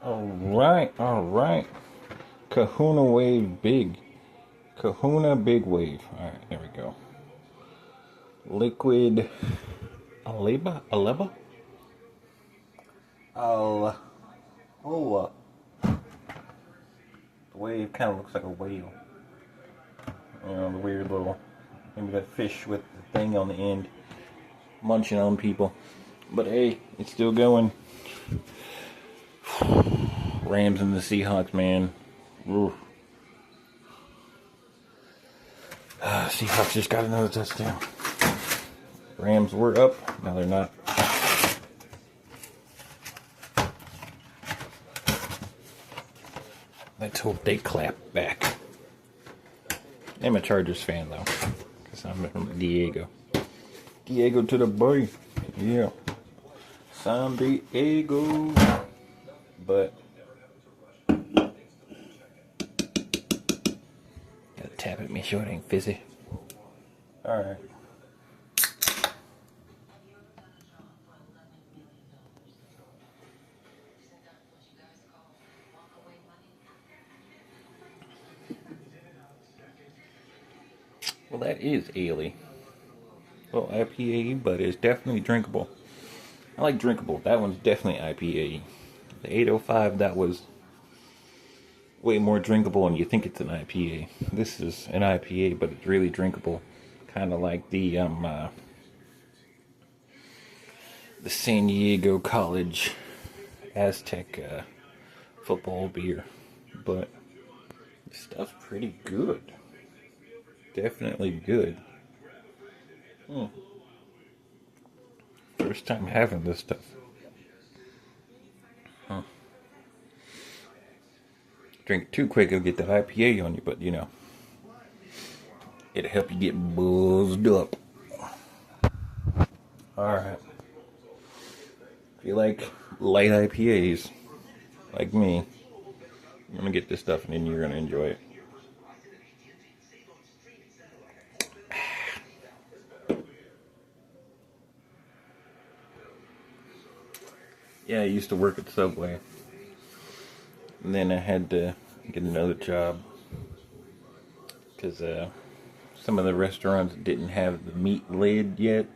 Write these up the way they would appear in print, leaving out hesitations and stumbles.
All right. Kahuna Wave Big. Kahuna Big Wave. All right, there we go. Liquid Aleba? Al Oh, the wave kind of looks like a whale. You know, the weird little, maybe that fish with the thing on the end, munching on people. But hey, it's still going. Rams and the Seahawks, man. Oof. Seahawks just got another touchdown. Rams were up, now they're not. Let's hope they clap back. I'm a Chargers fan though, because I'm from Diego. Diego to the boy. Yeah. San Diego. But gotta tap it, make sure it ain't fizzy. Alright. Well, that is ale-y. Well, IPA, but it's definitely drinkable. I like drinkable. That one's definitely IPA. The 805, that was way more drinkable, and you think it's an IPA. This is an IPA, but it's really drinkable. Kind of like the San Diego College Aztec football beer. But this stuff's pretty good. Definitely good. First time having this stuff. Drink it too quick, it'll get that IPA on you, but you know, it'll help you get buzzed up. Alright. If you like light IPAs, like me, you're gonna get this stuff and then you're gonna enjoy it. Yeah, I used to work at Subway. And then I had to get another job. Because some of the restaurants didn't have the meat lid yet.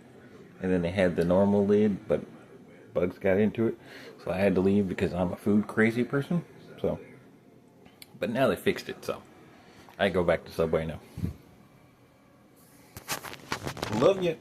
And then they had the normal lid, but bugs got into it. So I had to leave because I'm a food crazy person. So, but now they fixed it, so I go back to Subway now. Love you.